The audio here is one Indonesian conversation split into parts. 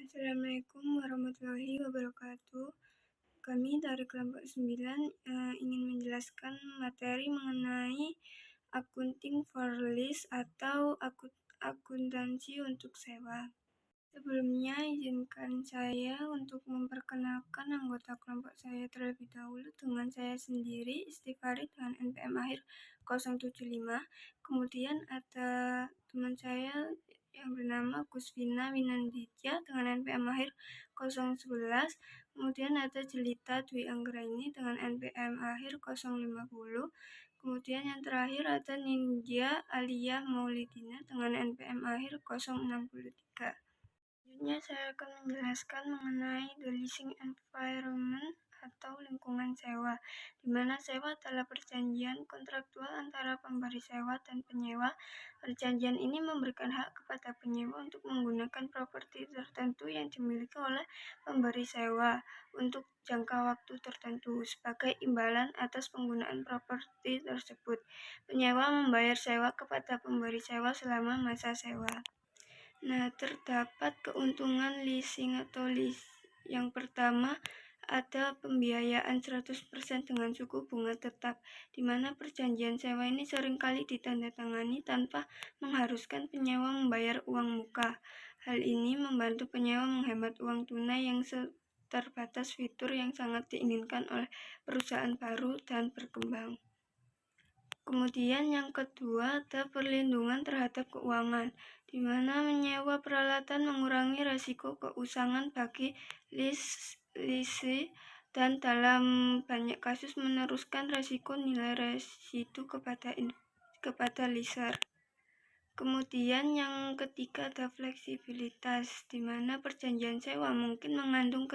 Assalamualaikum warahmatullahi wabarakatuh. Kami dari kelompok 9 ingin menjelaskan materi mengenai accounting for lease atau akuntansi untuk sewa. Sebelumnya, izinkan saya untuk memperkenalkan anggota kelompok saya terlebih dahulu dengan saya sendiri, Istighfari dengan NPM akhir 075. Kemudian ada teman saya yang bernama Gusvina Winanditya dengan NPM akhir 011. Kemudian ada Jelita Dwi Anggraini dengan NPM akhir 050. Kemudian yang terakhir ada Nindya Aliyah Maulidina dengan NPM akhir 063. Selanjutnya saya akan menjelaskan mengenai the leasing environment atau lingkungan sewa, di mana sewa adalah perjanjian kontraktual antara pemberi sewa dan penyewa. Perjanjian ini memberikan hak kepada penyewa untuk menggunakan properti tertentu yang dimiliki oleh pemberi sewa untuk jangka waktu tertentu sebagai imbalan atas penggunaan properti tersebut. Penyewa membayar sewa kepada pemberi sewa selama masa sewa. Nah, terdapat keuntungan leasing atau lease. Yang pertama, ada pembiayaan 100% dengan suku bunga tetap, di mana perjanjian sewa ini seringkali ditandatangani tanpa mengharuskan penyewa membayar uang muka. Hal ini membantu penyewa menghemat uang tunai yang terbatas, fitur yang sangat diinginkan oleh perusahaan baru dan berkembang. Kemudian yang kedua ada perlindungan terhadap keuangan, di mana menyewa peralatan mengurangi risiko keusangan bagi lise dan dalam banyak kasus meneruskan risiko nilai residu kepada leaser. Kemudian yang ketiga ada fleksibilitas, di mana perjanjian sewa mungkin mengandung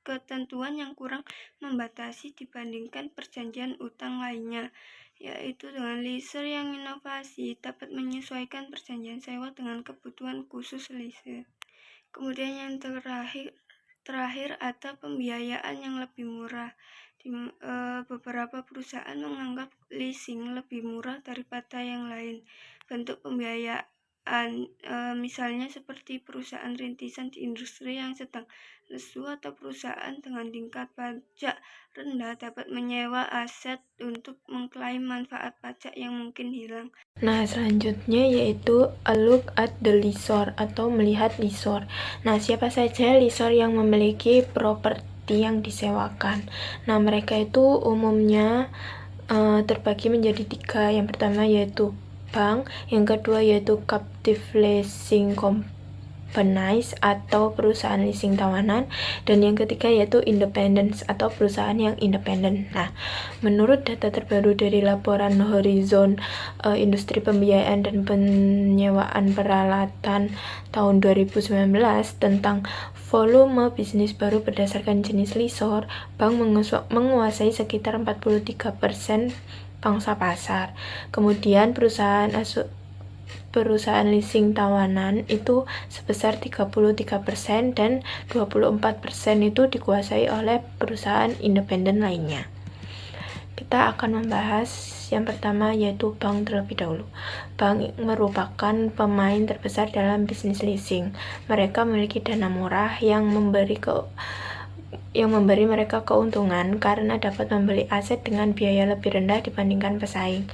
ketentuan yang kurang membatasi dibandingkan perjanjian utang lainnya, yaitu dengan leaser yang inovasi dapat menyesuaikan perjanjian sewa dengan kebutuhan khusus leaser. Kemudian yang terakhir ada pembiayaan yang lebih murah. Beberapa perusahaan menganggap leasing lebih murah daripada yang lain. Bentuk pembiayaan misalnya seperti perusahaan rintisan di industri yang sedang lesu atau perusahaan dengan tingkat pajak rendah dapat menyewa aset untuk mengklaim manfaat pajak yang mungkin hilang. Nah, selanjutnya yaitu a look at the lessor atau melihat lessor. Nah, siapa saja lessor yang memiliki properti yang disewakan? Nah, mereka itu umumnya terbagi menjadi 3. Yang pertama yaitu bank, yang kedua yaitu captive leasing company atau perusahaan leasing tawanan, dan yang ketiga yaitu independent atau perusahaan yang independen. Nah, menurut data terbaru dari laporan Horizon Industri Pembiayaan dan Penyewaan Peralatan tahun 2019 tentang volume bisnis baru berdasarkan jenis lessor, bank menguasai sekitar 43% pangsa pasar. Kemudian perusahaan leasing tawanan itu sebesar 33% dan 24% itu dikuasai oleh perusahaan independen lainnya. Kita akan membahas yang pertama yaitu bank terlebih dahulu. Bank merupakan pemain terbesar dalam bisnis leasing. Mereka memiliki dana murah yang memberi mereka keuntungan karena dapat membeli aset dengan biaya lebih rendah dibandingkan pesaing.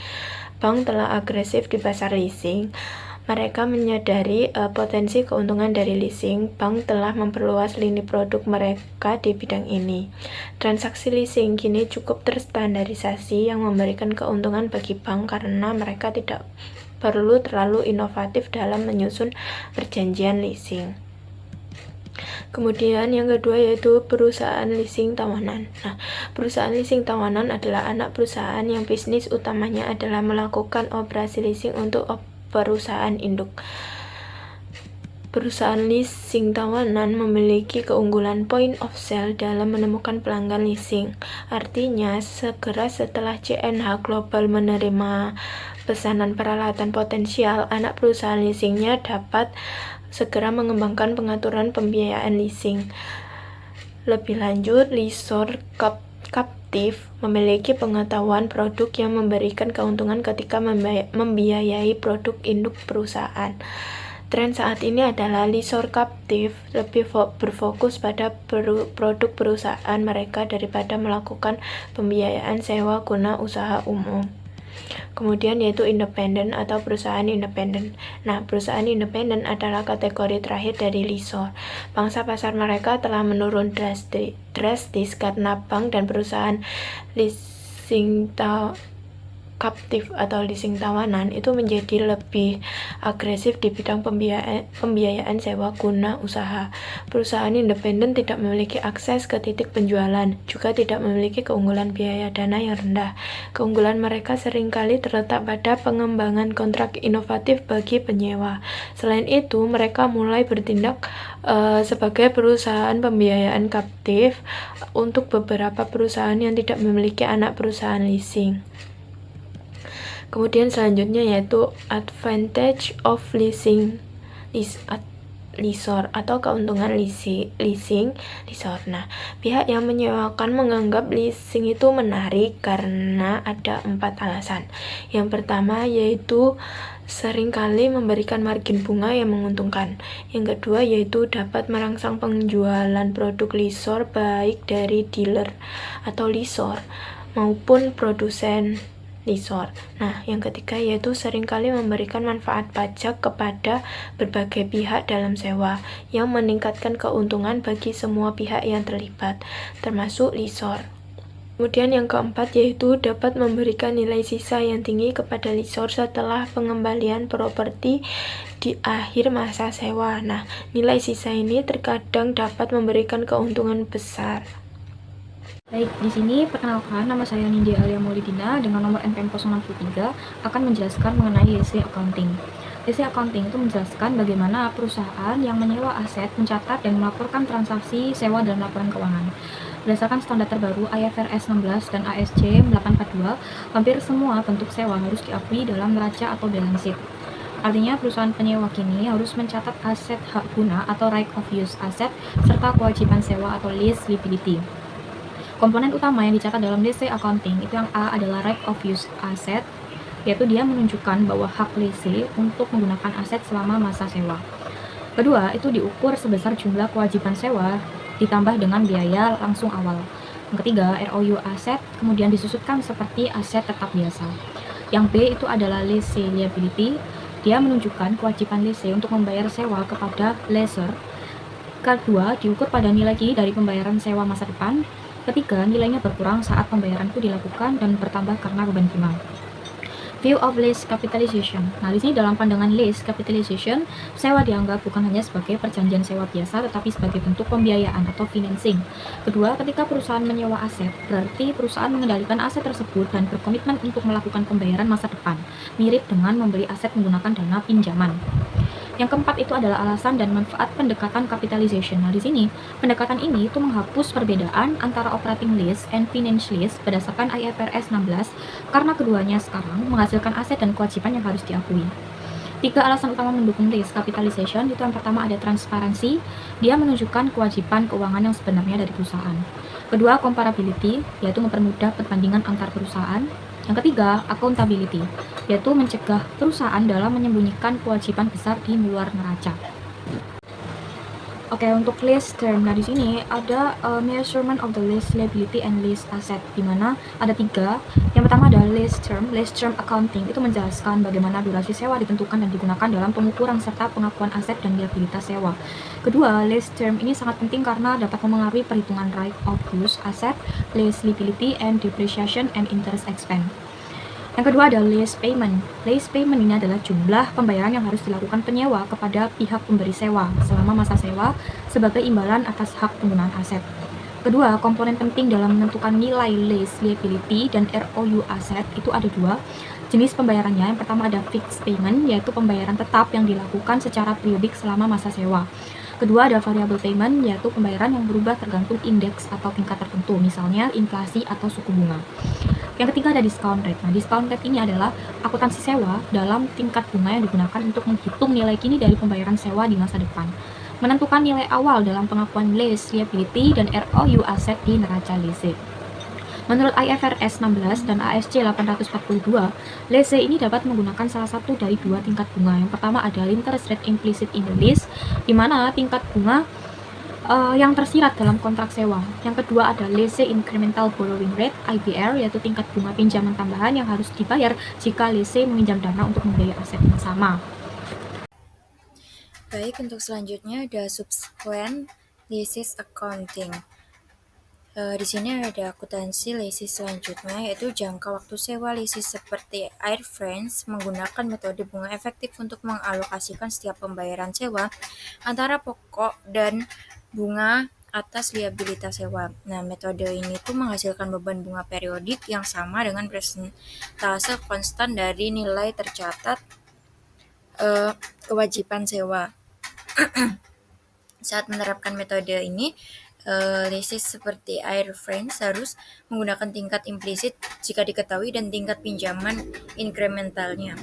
Bank telah agresif di pasar leasing. Mereka menyadari potensi keuntungan dari leasing. Bank telah memperluas lini produk mereka di bidang ini. Transaksi leasing kini cukup terstandarisasi yang memberikan keuntungan bagi bank karena mereka tidak perlu terlalu inovatif dalam menyusun perjanjian leasing. Kemudian yang kedua yaitu perusahaan leasing tawanan. Nah, perusahaan leasing tawanan adalah anak perusahaan yang bisnis utamanya adalah melakukan operasi leasing untuk perusahaan induk. Perusahaan leasing tawanan memiliki keunggulan point of sale dalam menemukan pelanggan leasing. Artinya, segera setelah CNH Global menerima pesanan peralatan potensial, anak perusahaan leasingnya dapat segera mengembangkan pengaturan pembiayaan leasing. Lebih lanjut, lessor captive memiliki pengetahuan produk yang memberikan keuntungan ketika membiayai produk induk perusahaan. tren saat ini adalah lessor captive lebih berfokus pada produk perusahaan mereka daripada melakukan pembiayaan sewa guna usaha umum. Kemudian yaitu independen atau perusahaan independen. Nah, perusahaan independen adalah kategori terakhir dari lessor. Pangsa pasar mereka telah menurun drastis karena bank dan perusahaan leasing captive atau leasing tawanan itu menjadi lebih agresif di bidang pembiayaan sewa guna usaha. Perusahaan independen tidak memiliki akses ke titik penjualan, juga tidak memiliki keunggulan biaya dana yang rendah. Keunggulan mereka seringkali terletak pada pengembangan kontrak inovatif bagi penyewa. Selain itu, mereka mulai bertindak sebagai perusahaan pembiayaan kaptif untuk beberapa perusahaan yang tidak memiliki anak perusahaan leasing. Kemudian selanjutnya yaitu advantage of leasing lessor atau keuntungan leasing lessor. Nah, pihak yang menyewakan menganggap leasing itu menarik karena ada 4 alasan. Yang pertama yaitu seringkali memberikan margin bunga yang menguntungkan. Yang kedua yaitu dapat merangsang penjualan produk lessor baik dari dealer atau lessor maupun produsen lessor. Nah, yang ketiga yaitu seringkali memberikan manfaat pajak kepada berbagai pihak dalam sewa yang meningkatkan keuntungan bagi semua pihak yang terlibat, termasuk lessor. Kemudian yang keempat yaitu dapat memberikan nilai sisa yang tinggi kepada lessor setelah pengembalian properti di akhir masa sewa. Nah, nilai sisa ini terkadang dapat memberikan keuntungan besar. Baik, di sini perkenalkan, nama saya Nindya Alia Maulidina dengan nomor NPM 063 akan menjelaskan mengenai lease accounting. Lease accounting itu menjelaskan bagaimana perusahaan yang menyewa aset mencatat dan melaporkan transaksi sewa dalam laporan keuangan. Berdasarkan standar terbaru IFRS 16 dan ASC 842, hampir semua bentuk sewa harus diakui dalam neraca atau balance sheet. Artinya perusahaan penyewa kini harus mencatat aset hak guna atau right of use asset serta kewajiban sewa atau lease liability. Komponen utama yang dicatat dalam lease accounting itu yang A adalah right of use asset, yaitu dia menunjukkan bahwa hak lease untuk menggunakan aset selama masa sewa. Kedua, itu diukur sebesar jumlah kewajiban sewa ditambah dengan biaya langsung awal. Yang ketiga, ROU asset kemudian disusutkan seperti aset tetap biasa. Yang B itu adalah lease liability, dia menunjukkan kewajiban lease untuk membayar sewa kepada lessor. Kedua, diukur pada nilai kini dari pembayaran sewa masa depan. Ketiga, nilainya berkurang saat pembayaran itu dilakukan dan bertambah karena beban bunga. View of lease capitalization. Nah, di sini dalam pandangan lease capitalization, sewa dianggap bukan hanya sebagai perjanjian sewa biasa, tetapi sebagai bentuk pembiayaan atau financing. Kedua, ketika perusahaan menyewa aset, berarti perusahaan mengendalikan aset tersebut dan berkomitmen untuk melakukan pembayaran masa depan, mirip dengan membeli aset menggunakan dana pinjaman. Yang keempat itu adalah alasan dan manfaat pendekatan capitalization. Nah, di sini pendekatan ini itu menghapus perbedaan antara operating lease and finance lease berdasarkan IFRS 16 karena keduanya sekarang menghasilkan aset dan kewajiban yang harus diakui. 3 alasan utama mendukung lease capitalization itu yang pertama ada transparansi, dia menunjukkan kewajiban keuangan yang sebenarnya dari perusahaan. Kedua, comparability, yaitu mempermudah perbandingan antar perusahaan. Yang ketiga, accountability, yaitu mencegah perusahaan dalam menyembunyikan kewajiban besar di luar neraca. Oke, untuk lease term, nah di sini ada measurement of the lease liability and lease asset, di mana ada 3. Yang pertama adalah lease term accounting, itu menjelaskan bagaimana durasi sewa ditentukan dan digunakan dalam pengukuran serta pengakuan aset dan liabilitas sewa. Kedua, lease term ini sangat penting karena dapat memengaruhi perhitungan right of use asset, lease liability, and depreciation and interest expense. Yang kedua adalah lease payment. Lease payment ini adalah jumlah pembayaran yang harus dilakukan penyewa kepada pihak pemberi sewa selama masa sewa sebagai imbalan atas hak penggunaan aset. Kedua, komponen penting dalam menentukan nilai lease liability dan ROU asset itu ada 2. Jenis pembayarannya, yang pertama ada fixed payment, yaitu pembayaran tetap yang dilakukan secara periodik selama masa sewa. Kedua ada variable payment, yaitu pembayaran yang berubah tergantung indeks atau tingkat tertentu, misalnya inflasi atau suku bunga. Yang ketiga ada discount rate. Nah, discount rate ini adalah akuntansi sewa dalam tingkat bunga yang digunakan untuk menghitung nilai kini dari pembayaran sewa di masa depan. Menentukan nilai awal dalam pengakuan lease liability dan ROU asset di neraca lease. Menurut IFRS 16 dan ASC 842, lese ini dapat menggunakan salah satu dari dua tingkat bunga. Yang pertama adalah interest rate implicit in the lease, di mana tingkat bunga yang tersirat dalam kontrak sewa. Yang kedua ada lese incremental borrowing rate (IBR), yaitu tingkat bunga pinjaman tambahan yang harus dibayar jika lese meminjam dana untuk membiayai aset yang sama. Baik, untuk selanjutnya ada subsequent leases accounting. Di sini ada akuntansi leases selanjutnya, yaitu jangka waktu sewa leases seperti Air France menggunakan metode bunga efektif untuk mengalokasikan setiap pembayaran sewa antara pokok dan bunga atas liabilitas sewa. Nah, metode ini tuh menghasilkan beban bunga periodik yang sama dengan persentase konstan dari nilai tercatat kewajiban sewa. Saat menerapkan metode ini, leases seperti Air France harus menggunakan tingkat implisit jika diketahui dan tingkat pinjaman incrementalnya.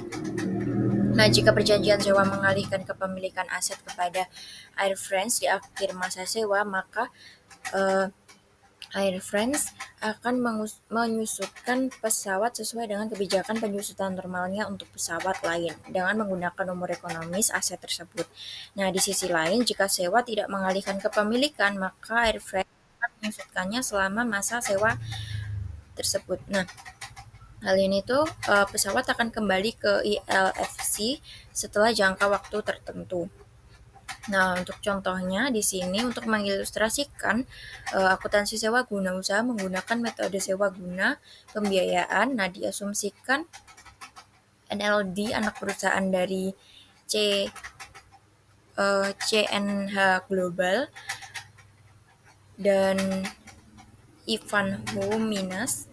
Nah, jika perjanjian sewa mengalihkan kepemilikan aset kepada Air France di akhir masa sewa, maka Air France akan menyusutkan pesawat sesuai dengan kebijakan penyusutan normalnya untuk pesawat lain dengan menggunakan nomor ekonomis aset tersebut. Nah, di sisi lain, jika sewa tidak mengalihkan kepemilikan, maka Air France akan menyusutkannya selama masa sewa tersebut. Nah, hal ini tuh pesawat akan kembali ke ILFC setelah jangka waktu tertentu. Nah, untuk contohnya di sini untuk mengilustrasikan akuntansi sewa guna usaha menggunakan metode sewa guna pembiayaan. Nah, diasumsikan NLD anak perusahaan dari CNH Global dan Ivanhoe minus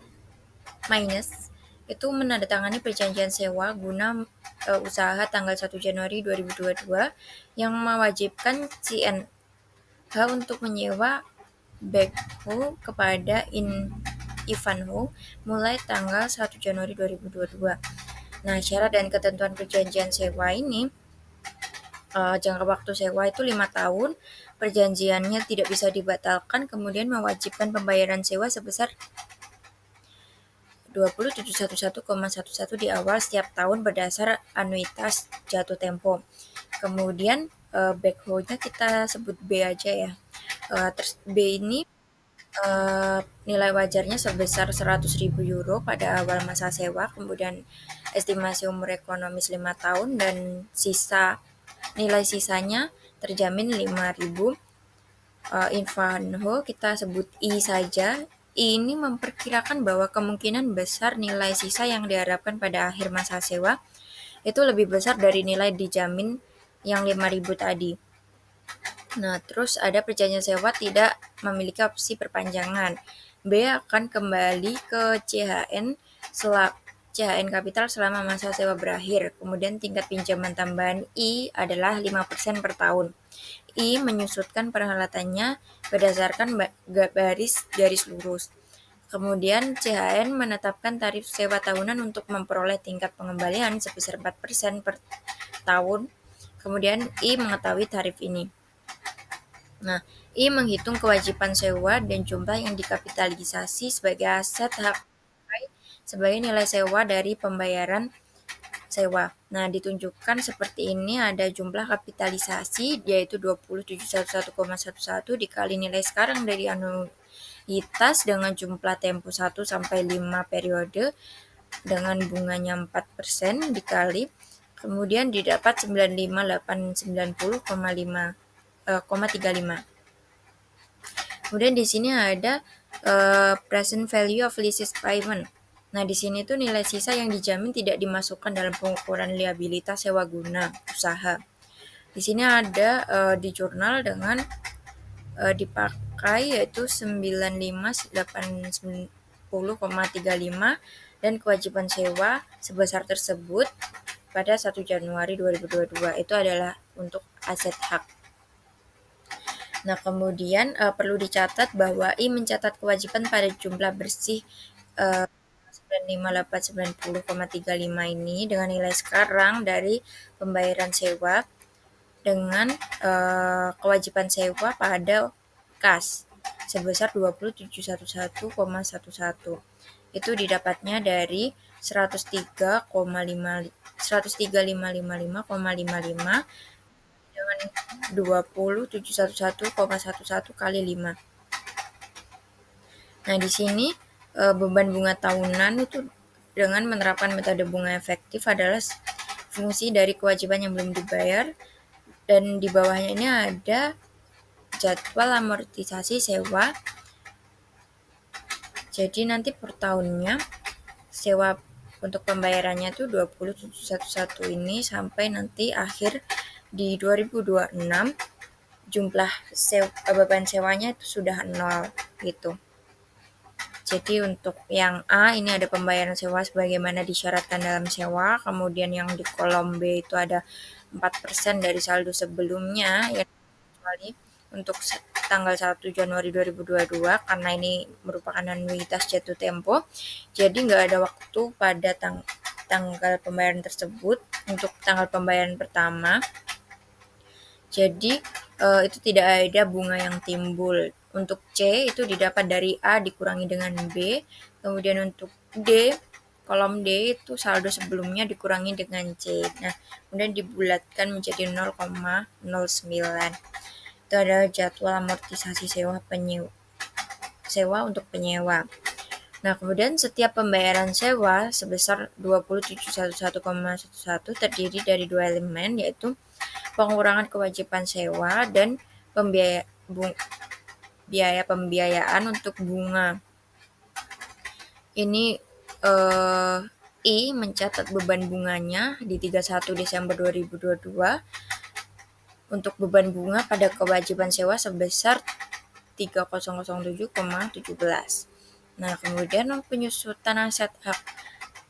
itu menandatangani perjanjian sewa guna usaha tanggal 1 Januari 2022 yang mewajibkan CNH untuk menyewa backhoe kepada Ivanhoe mulai tanggal 1 Januari 2022. Nah, syarat dan ketentuan perjanjian sewa ini, jangka waktu sewa itu 5 tahun, perjanjiannya tidak bisa dibatalkan, kemudian mewajibkan pembayaran sewa sebesar 20.711,11 di awal setiap tahun berdasar anuitas jatuh tempo. Kemudian backhoe-nya kita sebut B aja ya. B ini nilai wajarnya sebesar 100.000 euro pada awal masa sewa, kemudian estimasi umur ekonomis 5 tahun dan nilai sisanya terjamin 5.000. Ivanhoe kita sebut I saja. Ini memperkirakan bahwa kemungkinan besar nilai sisa yang diharapkan pada akhir masa sewa itu lebih besar dari nilai dijamin yang 5.000 tadi. Nah, terus ada perjanjian sewa tidak memiliki opsi perpanjangan. B akan kembali ke CHN Capital selama masa sewa berakhir. Kemudian tingkat pinjaman tambahan I adalah 5% per tahun. I menyusutkan perhalatannya berdasarkan garis lurus. Kemudian CHN menetapkan tarif sewa tahunan untuk memperoleh tingkat pengembalian sebesar 4% per tahun. Kemudian I mengetahui tarif ini. Nah, I menghitung kewajiban sewa dan jumlah yang dikapitalisasi sebagai aset hak sebagai nilai sewa dari pembayaran sewa. Nah, ditunjukkan seperti ini, ada jumlah kapitalisasi yaitu 20.711,11 dikali nilai sekarang dari anuitas dengan jumlah tempo 1 sampai 5 periode dengan bunganya 4% dikali, kemudian didapat 95.890,35. Kemudian di sini ada present value of leases payment. Nah, di sini tuh nilai sisa yang dijamin tidak dimasukkan dalam pengukuran liabilitas sewa guna usaha. Di sini ada di jurnal dengan dipakai yaitu 95.890,35 dan kewajiban sewa sebesar tersebut pada 1 Januari 2022 itu adalah untuk aset hak. Nah, kemudian perlu dicatat bahwa I mencatat kewajiban pada jumlah bersih 95.890,35 ini dengan nilai sekarang dari pembayaran sewa dengan kewajiban sewa pada kas sebesar 2711,11. Itu didapatnya dari 103.555,55 dengan 2711,11 kali 5. Nah, di sini beban bunga tahunan itu dengan menerapkan metode bunga efektif adalah fungsi dari kewajiban yang belum dibayar, dan di bawahnya ini ada jadwal amortisasi sewa. Jadi nanti per tahunnya sewa untuk pembayarannya itu 2711 ini sampai nanti akhir di 2026 jumlah beban sewanya itu sudah 0 gitu. Jadi untuk yang A ini ada pembayaran sewa sebagaimana disyaratkan dalam sewa, kemudian yang di kolom B itu ada 4% dari saldo sebelumnya, ya, kecuali untuk tanggal 1 Januari 2022 karena ini merupakan anuitas jatuh tempo, jadi nggak ada waktu pada tanggal pembayaran tersebut. Untuk tanggal pembayaran pertama, jadi itu tidak ada bunga yang timbul. Untuk C itu didapat dari A dikurangi dengan B, kemudian untuk D, kolom D itu saldo sebelumnya dikurangi dengan C. Nah, kemudian dibulatkan menjadi 0,09. Itu adalah jadwal amortisasi sewa untuk penyewa. Nah, kemudian setiap pembayaran sewa sebesar 2711,11 terdiri dari 2 elemen, yaitu pengurangan kewajiban sewa dan biaya pembiayaan untuk bunga. Ini I mencatat beban bunganya di 31 Desember 2022 untuk beban bunga pada kewajiban sewa sebesar 3007,17. Nah, kemudian penyusutan aset hak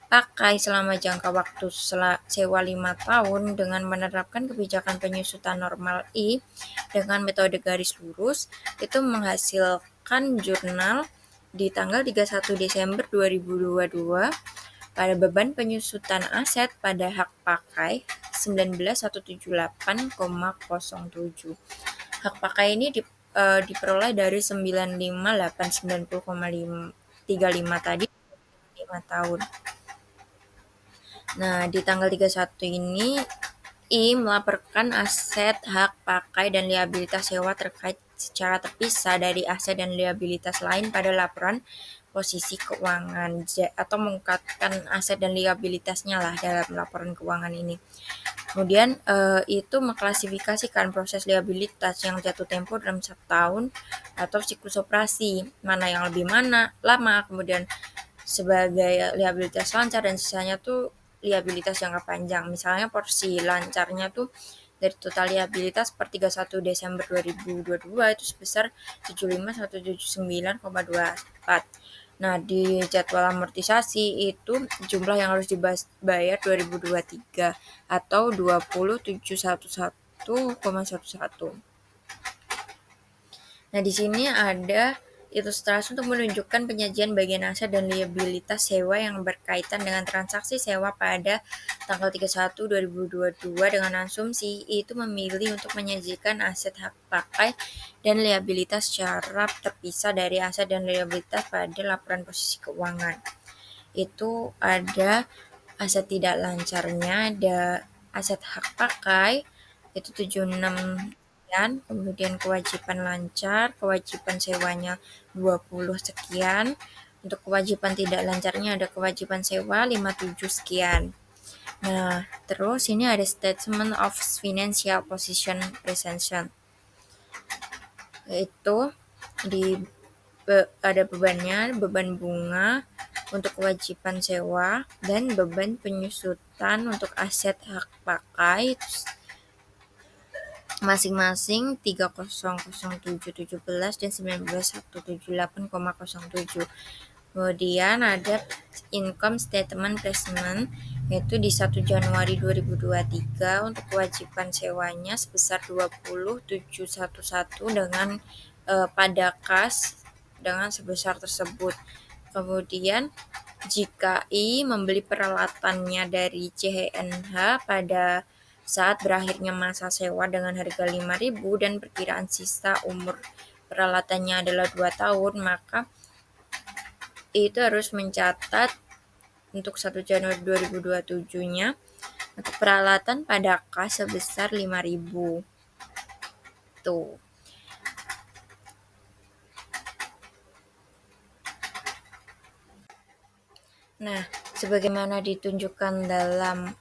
pakai selama jangka waktu sewa 5 tahun dengan menerapkan kebijakan penyusutan normal I dengan metode garis lurus itu menghasilkan jurnal di tanggal 31 Desember 2022 pada beban penyusutan aset pada hak pakai 19178,07. Hak pakai ini diperoleh dari 95890,35 tadi 5 tahun. Nah, di tanggal 31 ini I melaporkan aset hak pakai dan liabilitas sewa terkait secara terpisah dari aset dan liabilitas lain pada laporan posisi keuangan, atau mengungkapkan aset dan liabilitasnya lah dalam laporan keuangan ini. Kemudian itu mengklasifikasikan proses liabilitas yang jatuh tempo dalam 1 tahun atau siklus operasi, mana yang lebih lama, kemudian sebagai liabilitas lancar dan sisanya tuh liabilitas jangka panjang. Misalnya porsi lancarnya tuh dari total liabilitas per 31 Desember 2022 itu sebesar 75.179,24. Nah, di jadwal amortisasi itu jumlah yang harus dibayar 2023 atau 20.711,11. Nah, di sini ada ilustrasi untuk menunjukkan penyajian bagian aset dan liabilitas sewa yang berkaitan dengan transaksi sewa pada tanggal 31/2022 dengan asumsi itu memilih untuk menyajikan aset hak pakai dan liabilitas secara terpisah dari aset dan liabilitas pada laporan posisi keuangan. Itu ada aset tidak lancarnya, ada aset hak pakai itu 76 sekian, kemudian kewajiban lancar, kewajiban sewanya 20 sekian. Untuk kewajiban tidak lancarnya ada kewajiban sewa 57 sekian. Nah, terus ini ada statement of financial position presentation. Itu ada beban bunga untuk kewajiban sewa dan beban penyusutan untuk aset hak pakai masing-masing 300717 dan 19178,07. Kemudian ada income statement placement yaitu di 1 Januari 2023 untuk kewajiban sewanya sebesar 20.711 dengan pada kas dengan sebesar tersebut. Kemudian jika I membeli peralatannya dari CHNH pada saat berakhirnya masa sewa dengan harga 5.000 dan perkiraan sisa umur peralatannya adalah 2 tahun, maka itu harus mencatat untuk 1 Januari 2027-nya untuk peralatan pada kas sebesar 5.000. Tuh. Nah, sebagaimana ditunjukkan dalam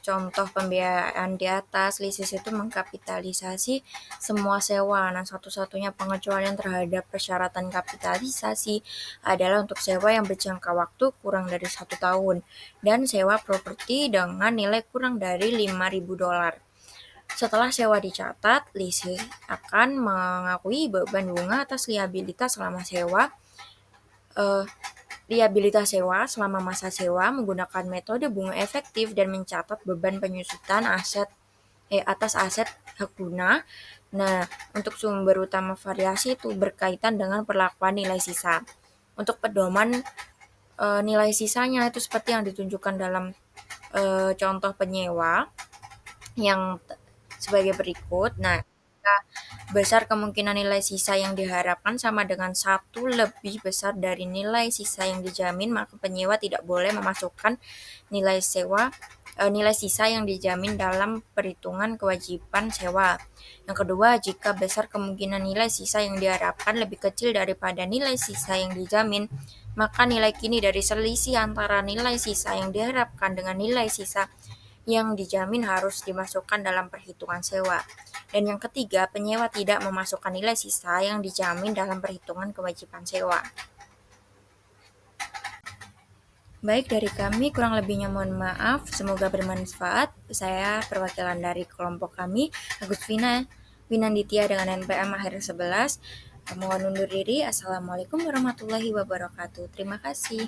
contoh pembiayaan di atas, leases itu mengkapitalisasi semua sewa. Nah, satu-satunya pengecualian terhadap persyaratan kapitalisasi adalah untuk sewa yang berjangka waktu kurang dari 1 tahun dan sewa properti dengan nilai kurang dari $5.000. Setelah sewa dicatat, leases akan mengakui beban bunga atas liabilitas selama sewa. Liabilitas sewa selama masa sewa menggunakan metode bunga efektif dan mencatat beban penyusutan atas aset hak guna. Nah, untuk sumber utama variasi itu berkaitan dengan perlakuan nilai sisa. Untuk pedoman nilai sisanya itu seperti yang ditunjukkan dalam contoh penyewa yang sebagai berikut. Nah, besar kemungkinan nilai sisa yang diharapkan sama dengan 1 lebih besar dari nilai sisa yang dijamin, maka penyewa tidak boleh memasukkan nilai sisa yang dijamin dalam perhitungan kewajiban sewa. Yang kedua, jika besar kemungkinan nilai sisa yang diharapkan lebih kecil daripada nilai sisa yang dijamin, maka nilai kini dari selisih antara nilai sisa yang diharapkan dengan nilai sisa yang dijamin harus dimasukkan dalam perhitungan sewa. Dan yang ketiga, penyewa tidak memasukkan nilai sisa yang dijamin dalam perhitungan kewajiban sewa. Baik, dari kami kurang lebihnya mohon maaf, semoga bermanfaat. Saya perwakilan dari kelompok kami, Agus Winanditya dengan NPM akhir 11. Mohon undur diri. Assalamualaikum warahmatullahi wabarakatuh. Terima kasih.